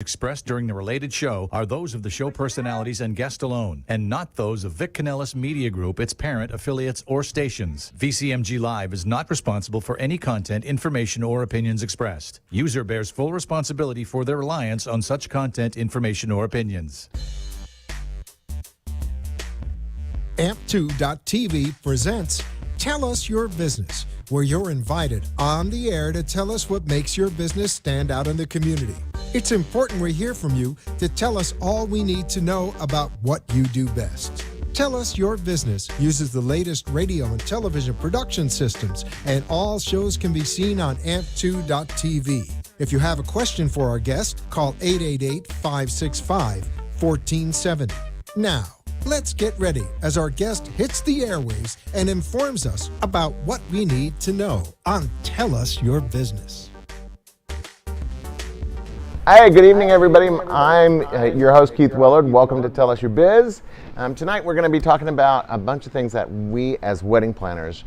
expressed during the related show are those of the show personalities and guest alone, and not those of Vic Canellis Media Group, its parent, affiliates, or stations. VCMG Live is not responsible for any content, information, or opinions expressed. User bears full responsibility for their reliance on such content, information, or opinions. Amp2.tv presents Tell Us Your Business, where you're invited on the air to tell us what makes your business stand out in the community. It's important we hear from you to tell us all we need to know about what you do best. Tell Us Your Business uses the latest radio and television production systems, and all shows can be seen on amp2.tv. If you have a question for our guest, call 888-565-1470. Now, let's get ready as our guest hits the airwaves and informs us about what we need to know on Tell Us Your Business. Hi, good evening, everybody. I'm your host, Keith Willard. Welcome to Tell Us Your Biz. Tonight, we're going to be talking about a bunch of things that we as wedding planners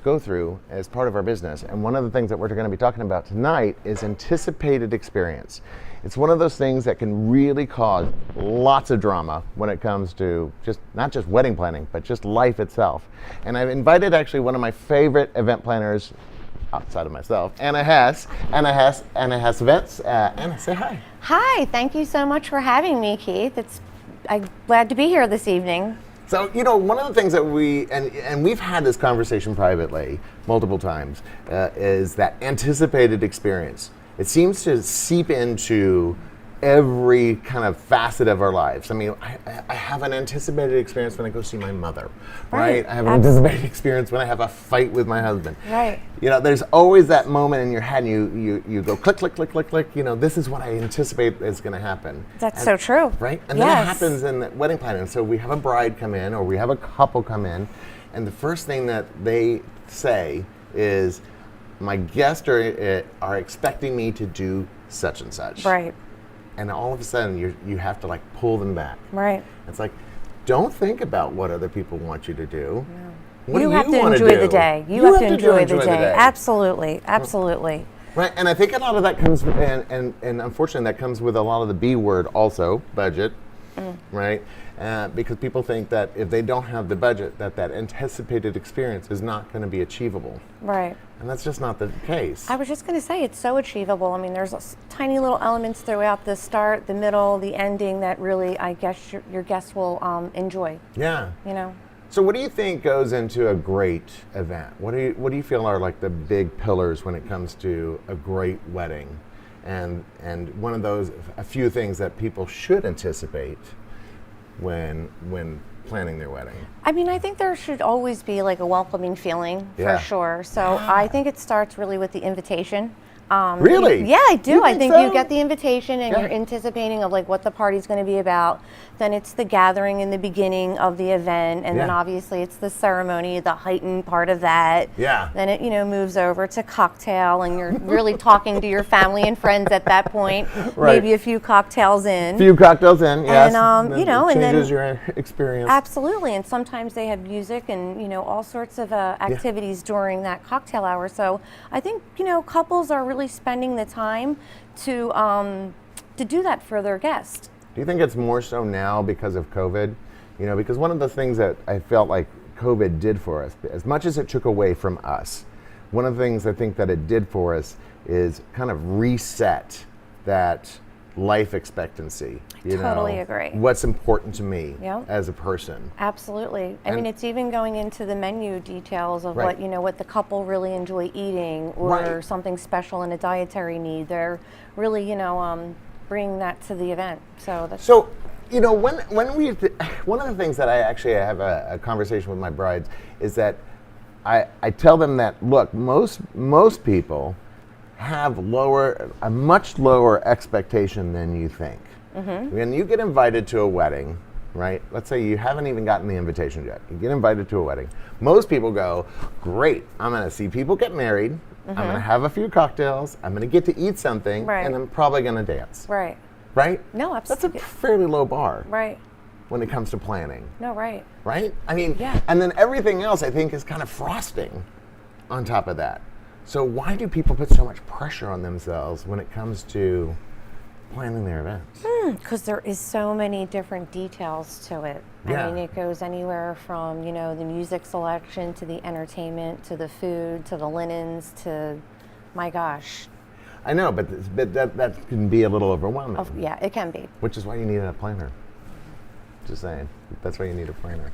go through as part of our business. And one of the things that we're going to be talking about tonight is anticipated experience. It's one of those things that can really cause lots of drama when it comes to not just wedding planning, but just life itself. And I've invited actually one of my favorite event planners outside of myself, Anna Hess Events. Anna, say hi. Hi, thank you so much for having me, Keith. I'm glad to be here this evening. So, one of the things that we've had this conversation privately multiple times, is that anticipated experience. It seems to seep into every kind of facet of our lives. I mean, I have an anticipated experience when I go see my mother, right? I have an anticipated experience when I have a fight with my husband. Right. There's always that moment in your head, and you go click, click, click, click, click. This is what I anticipate is going to happen. That's so true. Right? And then it happens in the wedding planning. So we have a bride come in, or we have a couple come in, and the first thing that they say is, my guests are expecting me to do such and such. Right. And all of a sudden, you have to pull them back. Right. It's like, don't think about what other people want you to do. No. What you do have you to want enjoy to do? the day. You have to enjoy the day. Absolutely. Right, and I think a lot of that comes, and unfortunately that comes with a lot of the B word also, budget, right? Because people think that if they don't have the budget, that anticipated experience is not going to be achievable. Right. And that's just not the case. I was just going to say, it's so achievable. I mean, there's tiny little elements throughout the start, the middle, the ending that really, I guess, your guests will enjoy. Yeah. So what do you think goes into a great event? What do you feel are the big pillars when it comes to a great wedding? And one of those, a few things that people should anticipate when planning their wedding? I mean, I think there should always be a welcoming feeling, for sure. So I think it starts really with the invitation. Really? Yeah, I do. I think so? you get the invitation and you're anticipating of what the party's going to be about. Then it's the gathering in the beginning of the event, and then obviously it's the ceremony, the heightened part of that. Yeah. Then it moves over to cocktail, and you're really talking to your family and friends at that point. Right. Maybe a few cocktails in. Yes. And it changes your experience. Absolutely, and sometimes they have music and all sorts of activities during that cocktail hour. So I think couples are really spending the time to do that for their guests. Do you think it's more so now because of COVID? Because one of the things that I felt like COVID did for us, as much as it took away from us, one of the things I think that it did for us is kind of reset that life expectancy. I totally agree. What's important to me as a person. Absolutely. I mean, it's even going into the menu details of what the couple really enjoy eating, or something special in a dietary need. They're really, bringing that to the event. So that's one of the things that I have a conversation with my brides is that I tell them that, look, most people have a much lower expectation than you think. When you get invited to a wedding, right? Let's say you haven't even gotten the invitation yet. You get invited to a wedding. Most people go, great, I'm going to see people get married. I'm going to have a few cocktails. I'm going to get to eat something, and I'm probably going to dance. Right. Right? No, absolutely. That's a fairly low bar. Right. When it comes to planning. No, right. Right? I mean, and then everything else I think is kind of frosting on top of that. So why do people put so much pressure on themselves when it comes to planning their events? Because there is so many different details to it. Yeah. I mean, it goes anywhere from, the music selection to the entertainment to the food to the linens to, my gosh. I know, but that can be a little overwhelming. Yeah, it can be. Which is why you need a planner. Just saying. That's why you need a planner.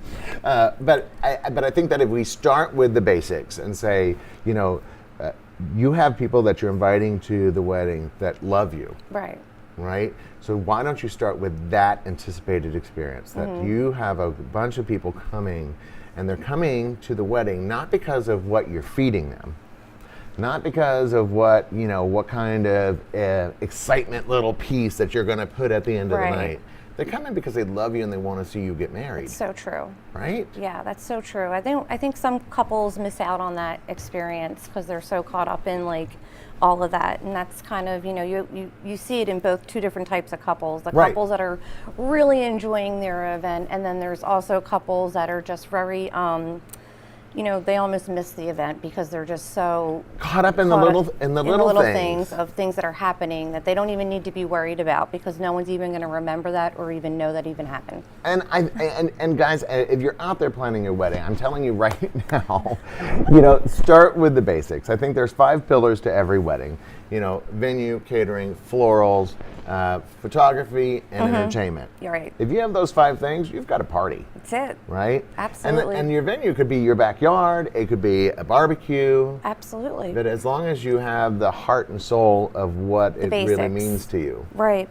But I think that if we start with the basics and say, you have people that you're inviting to the wedding that love you. Right? So why don't you start with that anticipated experience, that you have a bunch of people coming, and they're coming to the wedding not because of what you're feeding them, not because of what kind of excitement little piece that you're going to put at the end of the night. They're coming because they love you and they want to see you get married. That's so true. Right? Yeah, that's so true. I think some couples miss out on that experience because they're so caught up in all of that, and that's kind of you see it in both two different types of couples. The couples that are really enjoying their event, and then there's also couples that are just very they almost miss the event because they're just so caught up in the little things of things that are happening that they don't even need to be worried about because no one's even going to remember that or even know that even happened. And guys, if you're out there planning your wedding, I'm telling you right now, start with the basics. I think there's 5 pillars to every wedding. Venue, catering, florals, photography, and entertainment. You're right. If you have those 5 things, you've got a party. That's it. Right? Absolutely. And your venue could be your backyard. It could be a barbecue. Absolutely. But as long as you have the heart and soul of what it basics. really means to you. Right.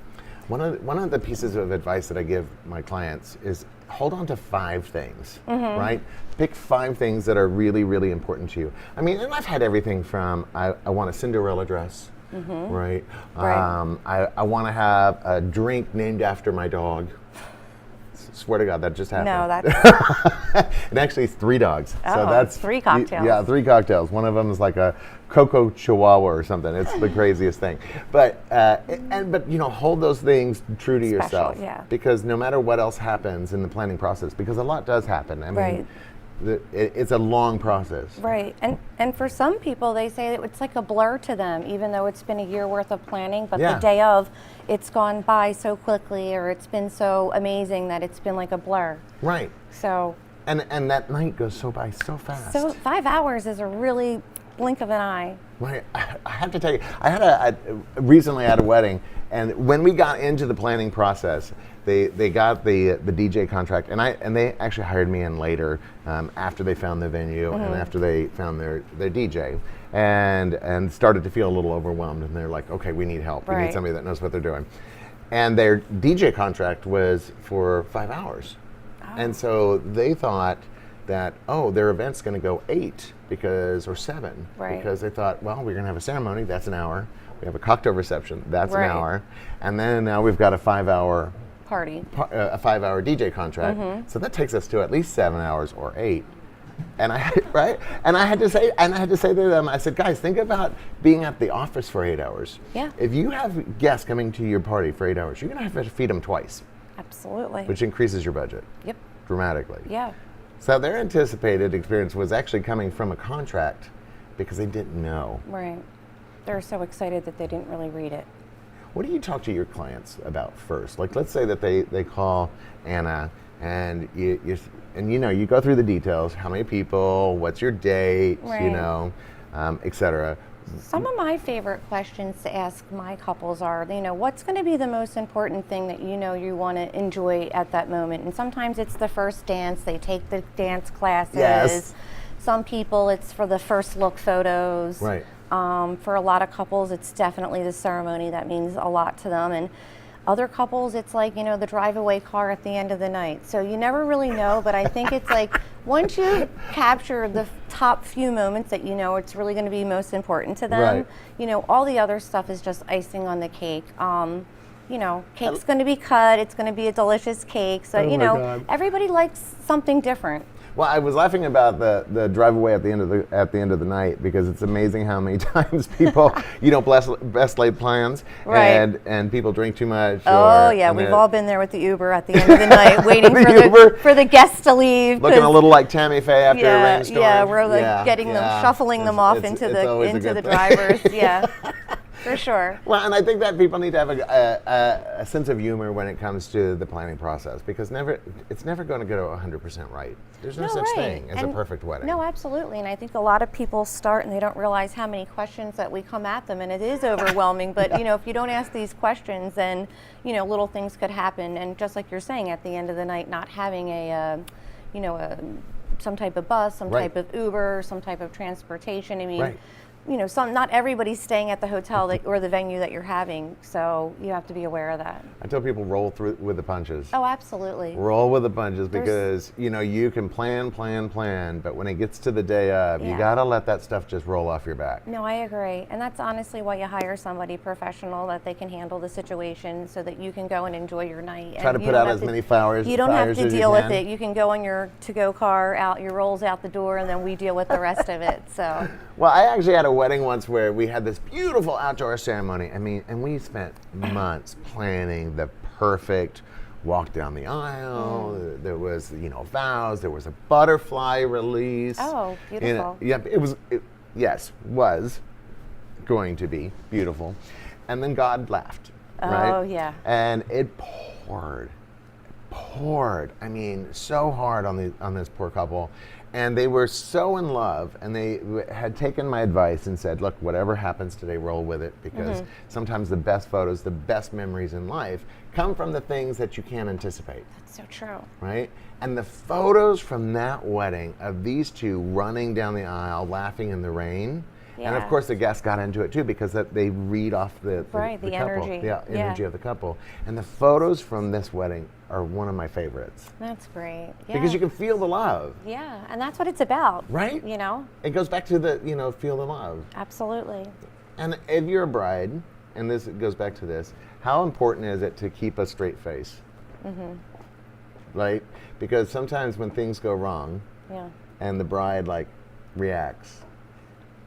One of the pieces of advice that I give my clients is hold on to 5 things, right? Pick 5 things that are really, really important to you. I mean, and I've had everything from I want a Cinderella dress, right? I want to have a drink named after my dog. Swear to God, that just happened. No, that's... And actually, it's 3 dogs. Oh, so that's 3 cocktails. Yeah, 3 cocktails. One of them is like a Cocoa Chihuahua or something. It's the craziest thing. But hold those things true to yourself. Yeah. Because no matter what else happens in the planning process, because a lot does happen. I mean, it's a long process. Right. And for some people, they say that it's like a blur to them, even though it's been a year worth of planning, but the day of, it's gone by so quickly, or it's been so amazing that it's been like a blur. Right. So. And that night goes by so fast. So 5 hours is a really blink of an eye. Right. I have to tell you, I recently had a wedding, and when we got into the planning process, they got the DJ contract, and they actually hired me in later after they found the venue and after they found their DJ, and started to feel a little overwhelmed, and they're like, okay, we need help. We need somebody that knows what they're doing. And their DJ contract was for 5 hours. And so they thought that, their event's going to go 8 or 7 because they thought, well, we're going to have a ceremony, that's an hour. We have a cocktail reception, that's an hour. And then now we've got a 5-hour party, a 5-hour DJ contract. So that takes us to at least 7 hours or 8. And I had to say to them, I said, guys, think about being at the office for 8 hours. Yeah. If you have guests coming to your party for 8 hours, you're going to have to feed them twice. Absolutely. Which increases your budget. Yep. Dramatically. Yeah. So their anticipated experience was actually coming from a contract because they didn't know. Right. They're so excited that they didn't really read it. What do you talk to your clients about first? Like, let's say that they call Anna and you go through the details, how many people, what's your date, et cetera. Some of my favorite questions to ask my couples are, what's going to be the most important thing that you want to enjoy at that moment? And sometimes it's the first dance. They take the dance classes. Yes. Some people, it's for the first look photos. Right. For a lot of couples, it's definitely the ceremony that means a lot to them. And other couples, it's like, the drive-away car at the end of the night. So you never really know, but I think it's like once you capture the top few moments that it's really going to be most important to them, all the other stuff is just icing on the cake. Cake's going to be cut. It's going to be a delicious cake. So, everybody likes something different. Well, I was laughing about the drive away at the end of the night because it's amazing how many times people, best laid plans, and people drink too much. We've all been there with the Uber at the end of the night, waiting for the guests to leave. Looking a little like Tammy Faye after a rainstorm. Yeah, we're getting them, shuffling them off into the drivers. Yeah. For sure. Well, and I think that people need to have a sense of humor when it comes to the planning process, because it's never going to go 100% right. There's no such thing as a perfect wedding. No, absolutely. And I think a lot of people start and they don't realize how many questions that we come at them, and it is overwhelming. But if you don't ask these questions, then little things could happen. And just like you're saying, at the end of the night, not having some type of bus, some type of Uber, some type of transportation. I mean, not everybody's staying at the hotel or the venue that you're having, so you have to be aware of that. I tell people roll through with the punches. Oh, absolutely. Roll with the punches, because you can plan, but when it gets to the day of, you gotta let that stuff just roll off your back. No, I agree, and that's honestly why you hire somebody professional, that they can handle the situation so that you can go and enjoy your night. Try to put out as many flowers. You don't have to deal with it. You can go on your to-go car, out your rolls out the door, and then we deal with the rest of it. So. Well, I actually had a wedding once where we had this beautiful outdoor ceremony. I mean, and we spent months planning the perfect walk down the aisle. There was, vows. There was a butterfly release. Oh, beautiful. Yes, was going to be beautiful. And then God left, right? Oh, yeah. And it poured. I mean, so hard on this poor couple. And they were so in love, and they had taken my advice and said, look, whatever happens today, roll with it, because sometimes the best photos, the best memories in life come from the things that you can't anticipate. That's so true. Right? And the photos from that wedding of these two running down the aisle, laughing in the rain, and of course the guests got into it too, because they read off the couple, energy. the energy of the couple. And the photos from this wedding are one of my favorites. That's great. Yeah. Because you can feel the love. Yeah, and that's what it's about. Right? It goes back to the, feel the love. Absolutely. And if you're a bride, and this goes back to this, how important is it to keep a straight face? Right? Because sometimes when things go wrong, and the bride reacts,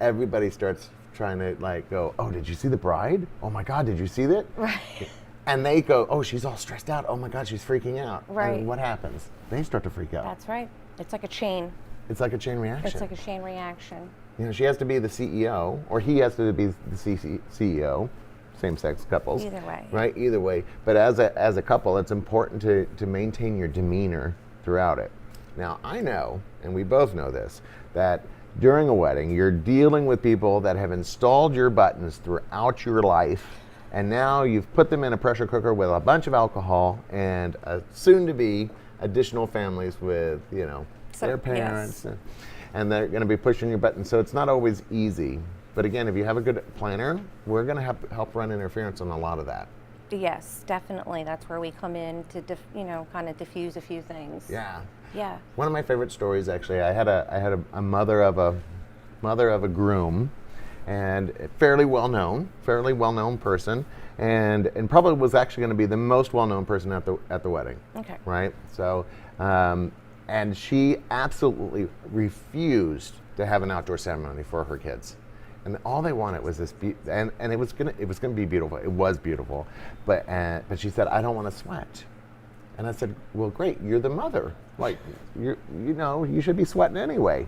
everybody starts trying to go, oh, did you see the bride? Oh my God, did you see that? Right. And they go, oh, she's all stressed out. Oh my God, she's freaking out. Right. And what happens? They start to freak out. That's right. It's like a chain. It's like a chain reaction. It's like a chain reaction. She has to be the CEO, or he has to be the CEO, same-sex couples. Either way. Right, either way. But as a couple, it's important to maintain your demeanor throughout it. Now, I know, and we both know this, that during a wedding, you're dealing with people that have installed your buttons throughout your life, and now you've put them in a pressure cooker with a bunch of alcohol and soon-to-be additional families with, their parents, and they're going to be pushing your buttons. So it's not always easy. But again, if you have a good planner, we're going to help run interference on a lot of that. Yes, definitely. That's where we come in to, kind of diffuse a few things. Yeah. Yeah. One of my favorite stories, actually, I had a mother of a groom, and fairly well known person, and probably was actually going to be the most well known person at the wedding. Okay. Right. So, and she absolutely refused to have an outdoor ceremony for her kids. And all they wanted was this, and it was gonna be beautiful. It was beautiful, but she said, I don't want to sweat. And I said, well, great, you're the mother. You should be sweating anyway,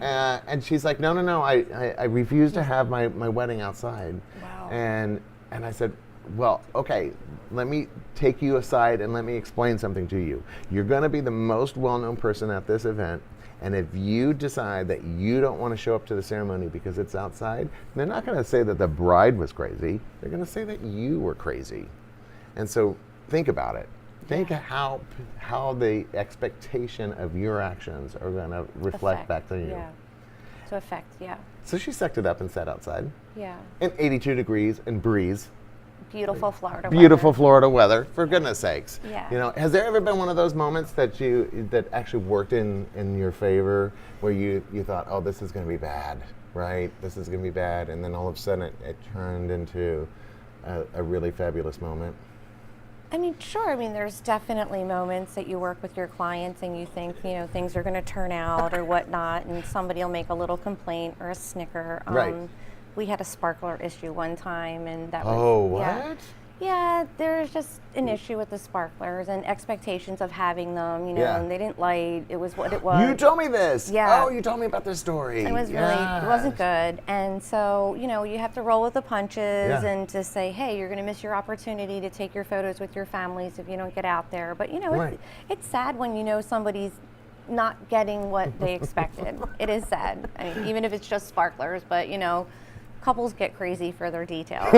And she's like, no, I refuse to have my wedding outside. Wow. And I said, well, okay, let me take you aside and let me explain something to you. You're going to be the most well-known person at this event. And if you decide that you don't want to show up to the ceremony because it's outside, they're not going to say that the bride was crazy. They're going to say that you were crazy. And so think about it. Think how the expectation of your actions are going to reflect back to you. Yeah. To affect, yeah. So she sucked it up and sat outside. Yeah. In 82 degrees and breeze. Beautiful Florida weather. Beautiful Florida weather, for goodness sakes. Yeah. Has there ever been one of those moments that actually worked in your favor, where you thought, oh, this is going to be bad, right? This is going to be bad, and then all of a sudden it turned into a really fabulous moment? I mean, sure. I mean, there's definitely moments that you work with your clients and you think, things are going to turn out or whatnot, and somebody will make a little complaint or a snicker. Right. We had a sparkler issue one time, and that was... Oh, what? Yeah, there's just an issue with the sparklers and expectations of having them, and they didn't light. It was what it was. You told me this. Yeah. Oh, you told me about this story. It was it wasn't good. And so, you have to roll with the punches and just say, hey, you're going to miss your opportunity to take your photos with your families if you don't get out there. But, it's sad when somebody's not getting what they expected. It is sad. I mean, even if it's just sparklers, but, couples get crazy for their details.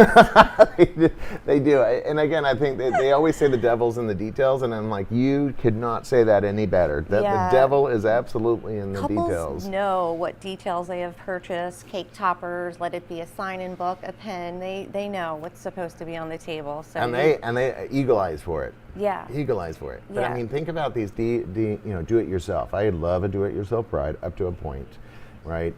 They do. And again, I think they always say the devil's in the details, and I'm like, you could not say that any better. The devil is absolutely in the Couples details. Know what details they have purchased, cake toppers, let it be a sign-in book, a pen. They know what's supposed to be on the table. So and they eagle eyes for it. Yeah. Eagle eyes for it. But Yeah. I mean, think about these do-it-yourself. I love a do-it-yourself bride up to a point, right?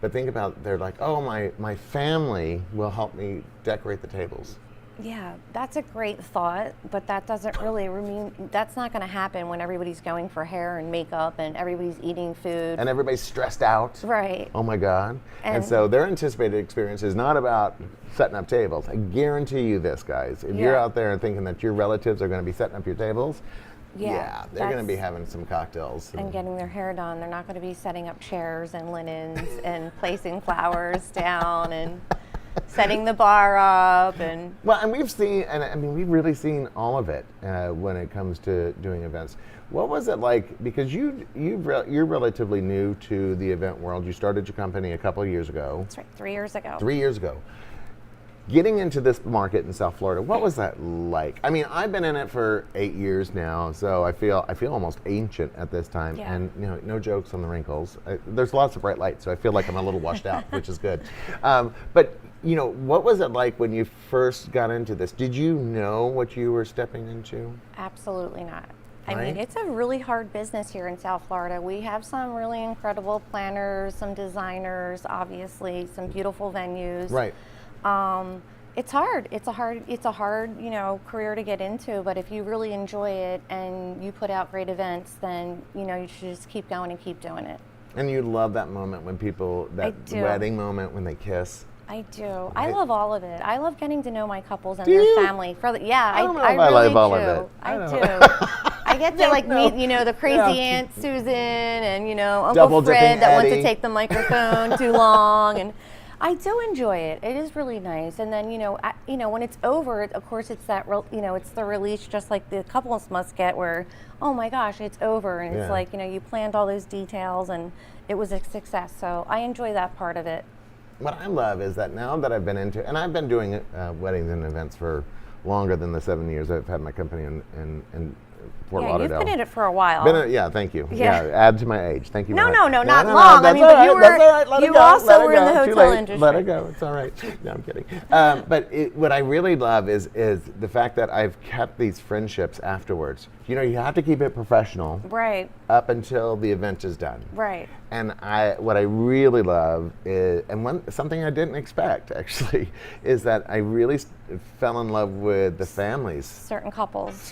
But think about, they're like, oh, my family will help me decorate the tables. Yeah, that's a great thought, but that doesn't really mean, that's not going to happen when everybody's going for hair and makeup and everybody's eating food. And everybody's stressed out. Right. Oh my God. And so their anticipated experience is not about setting up tables. I guarantee you this, guys. If you're out there and thinking that your relatives are going to be setting up your tables, they're going to be having some cocktails. And getting their hair done. They're not going to be setting up chairs and linens and placing flowers down and setting the bar up. And we've really seen all of it when it comes to doing events. What was it like? Because you're relatively new to the event world. You started your company a couple of years ago. That's right, 3 years ago. 3 years ago. Getting into this market in South Florida, what was that like? I mean, I've been in it for 8 years now, so I feel almost ancient at this time. Yeah. And no jokes on the wrinkles. There's lots of bright lights, so I feel like I'm a little washed out, which is good. But what was it like when you first got into this? Did you know what you were stepping into? Absolutely not. Right? I mean, it's a really hard business here in South Florida. We have some really incredible planners, some designers, obviously, some beautiful venues. Right. It's hard. It's a hard, career to get into, but if you really enjoy it and you put out great events, then, you should just keep going and keep doing it. And you love that moment when that wedding moment when they kiss. I do. I love all of it. I love getting to know my couples and their family. I really love all do. of it. I do. I get to meet, the crazy Aunt Susan and, Uncle Fred that wants to take the microphone too long, and I do enjoy it. It is really nice. And then, when it's over, of course, it's that, it's the release, just like the couples must get, where, oh my gosh, it's over, and it's like, you planned all those details and it was a success. So I enjoy that part of it. What I love is that now that I've been and I've been doing weddings and events for longer than the 7 years I've had my company in Fort Lauderdale. You've been in it for a while. Thank you. Yeah, add to my age. Thank you. No, not long. I mean, but you also were in the hotel industry. Let it go. It's all right. No, I'm kidding. But what I really love is the fact that I've kept these friendships afterwards. You have to keep it professional. Right. Up until the event is done. Right. And what I really love is, something I didn't expect actually, is that I really fell in love with the families. Certain couples.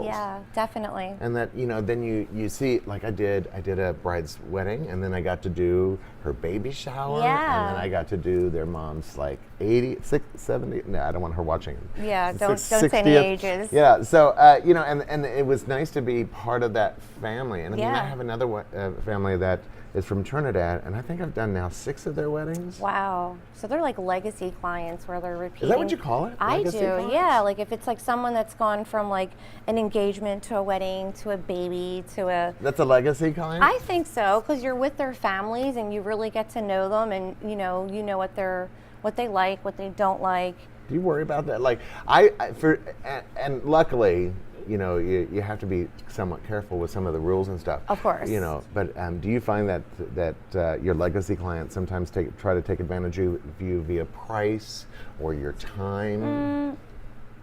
Yeah, definitely. And that then you see, like I did a bride's wedding, and then I got to do her baby shower, Yeah. and then I got to do their mom's 80, 70. No, I don't want her watching. Yeah, don't say any ages. Yeah, so and it was nice to be part of that family. And I mean, I have another family that is from Trinidad, and I think I've done now 6 of their weddings. Wow. So they're like legacy clients where they're repeating. Is that what you call it? I Legacy do, clients? yeah. Like if it's someone that's gone from an engagement to a wedding to a baby to a... That's a legacy client? I think so, because you're with their families and you really get to know them, and you know what they like, what they don't like. Do you worry about that? And luckily, you have to be somewhat careful with some of the rules and stuff. Of course. But do you find that your legacy clients sometimes try to take advantage of you via price or your time?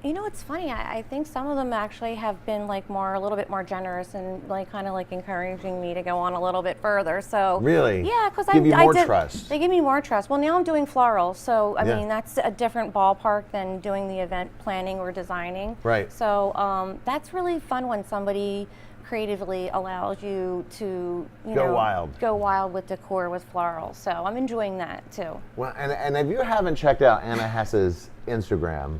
It's funny. I think some of them actually have been a little bit more generous and kind of encouraging me to go on a little bit further. So really, yeah, because give you more trust. They give me more trust. Well, now I'm doing florals, so I mean that's a different ballpark than doing the event planning or designing. Right. So that's really fun when somebody creatively allows you to go wild with decor with florals. So I'm enjoying that too. Well, and if you haven't checked out Anna Hess's Instagram,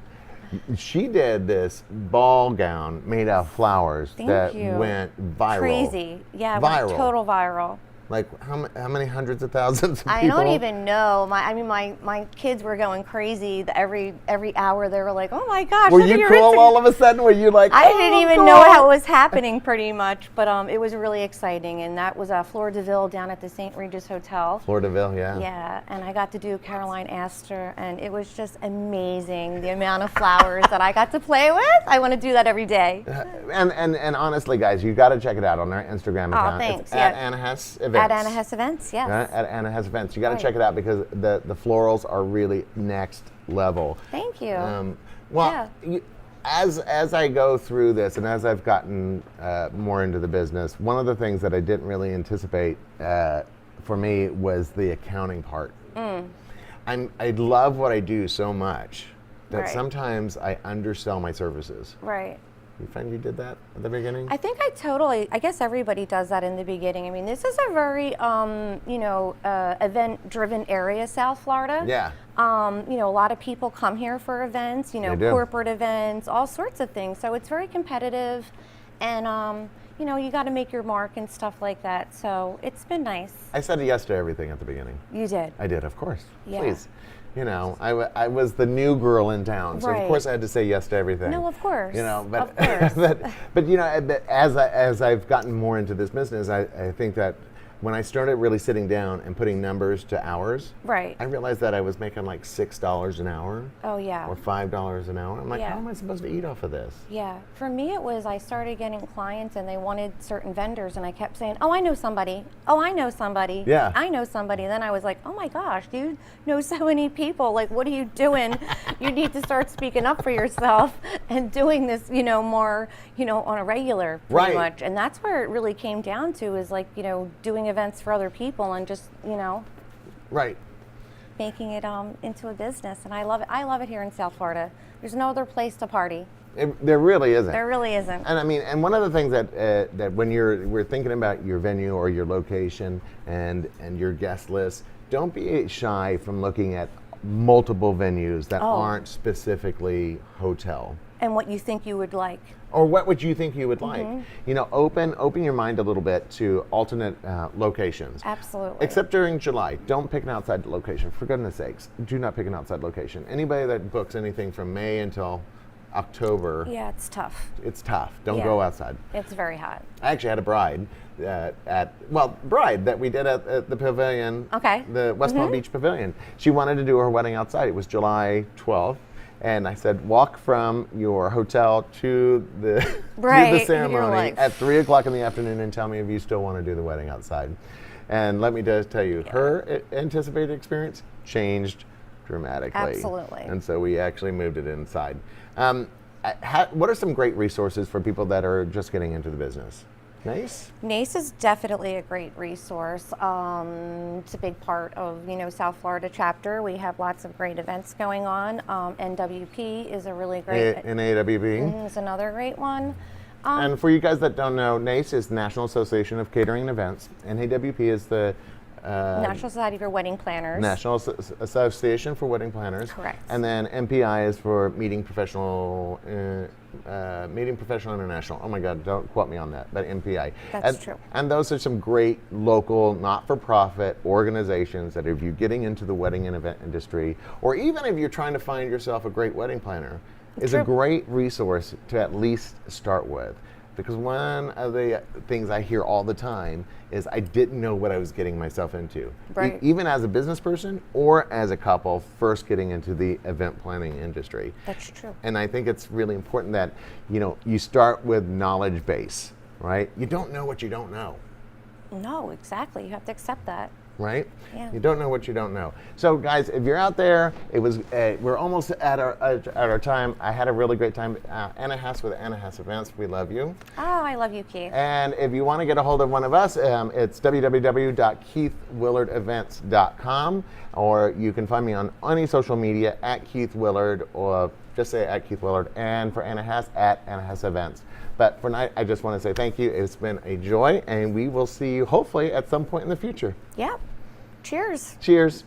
She did this ball gown made out of flowers that you. went viral. Crazy. Yeah, it Viral. went total viral. Like how many hundreds of thousands of people? I don't even know. My kids were going crazy. Every hour they were like, "Oh my gosh!" Were look at you your cool Instagram." all of a sudden? Were you like, I "Oh, didn't even cool." know how it was happening, pretty much. But it was really exciting, and that was Fleur de Ville down at the St. Regis Hotel. Fleur de Ville, yeah. Yeah, and I got to do Caroline Astor, and it was just amazing the amount of flowers that I got to play with. I want to do that every day. And honestly, guys, you got to check it out on their Instagram account. Oh, thanks. It's at Anna Hess Events. At Anna Hess Events, yes. At Anna Hess Events. You got to Right. check it out because the florals are really next level. Thank you. As I go through this and as I've gotten more into the business, one of the things that I didn't really anticipate for me was the accounting part. I love what I do so much that Right. sometimes I undersell my services. Right. You find you did that at the beginning? I think I guess everybody does that in the beginning. I mean, this is a very, event-driven area, South Florida. Yeah. A lot of people come here for events, They do. corporate events, all sorts of things. So it's very competitive, and, you got to make your mark and stuff like that. So it's been nice. I said yes to everything at the beginning. You did. I did, of course. Yeah. Please. I was the new girl in town, so of Right. course I had to say yes to everything. No, of course. But Of course. but as I've gotten more into this business, I think that when I started really sitting down and putting numbers to hours, Right. I realized that I was making like $6 an hour Oh, yeah. or $5 an hour. I'm like, Yeah. how am I supposed to eat off of this? Yeah, for me it was I started getting clients and they wanted certain vendors and I kept saying, "Oh, I know somebody. Oh, I know somebody. Yeah. I know somebody." Then I was like, "Oh my gosh, you know so many people. Like, what are you doing? You need to start speaking up for yourself and doing this, more, on a regular, pretty Right. much." And that's where it really came down to is like, doing events for other people and just, Right. making it into a business. And I love it. I love it here in South Florida. There's no other place to party. There really isn't. There really isn't. And I mean, and one of the things that when we're thinking about your venue or your location and your guest list, don't be shy from looking at multiple venues that aren't specifically hotel. And what you think you would like. Or what would you think you would like? Open your mind a little bit to alternate locations. Absolutely. Except during July. Don't pick an outside location. For goodness sakes, do not pick an outside location. Anybody that books anything from May until October, Yeah, it's tough. it's tough. Don't Yeah. go outside. It's very hot. I actually had a bride that we did at the pavilion, Okay. the West Palm Beach Pavilion. She wanted to do her wedding outside. It was July 12th. And I said, walk from your hotel to the, to Right. the You're ceremony like- at 3 o'clock in the afternoon and tell me if you still want to do the wedding outside. And let me just tell you, her anticipated experience changed dramatically. Absolutely. And so we actually moved it inside. What are some great resources for people that are just getting into the business? Nice. NACE is definitely a great resource. It's a big part of, South Florida chapter. We have lots of great events going on. NWP is a really great. NAWB. Is another great one. And for you guys that don't know, NACE is National Association of Catering and Events. NAWP is the National Society for Wedding Planners. National Association for Wedding Planners. Correct. And then MPI is for Meeting Professional International. Oh my God, don't quote me on that, but MPI. That's true. And those are some great local, not-for-profit organizations that if you're getting into the wedding and event industry, or even if you're trying to find yourself a great wedding planner, is a True. great resource to at least start with. Because one of the things I hear all the time is I didn't know what I was getting myself into. Right. Even as a business person or as a couple first getting into the event planning industry. That's true. And I think it's really important that, you start with knowledge base, right? You don't know what you don't know, No, exactly. You have to accept that. right? Yeah. You don't know what you don't know. So guys, if you're out there, we're almost at our time. I had a really great time. Anna Hess with Anna Hess Events. We love you. Oh, I love you, Keith. And if you want to get a hold of one of us, it's www.keithwillardevents.com, or you can find me on any social media at Keith Willard, or just say at Keith Willard, and for Anna Hess at Anna Hess Events. But for tonight, I just want to say thank you. It's been a joy, and we will see you hopefully at some point in the future. Yeah. Cheers. Cheers.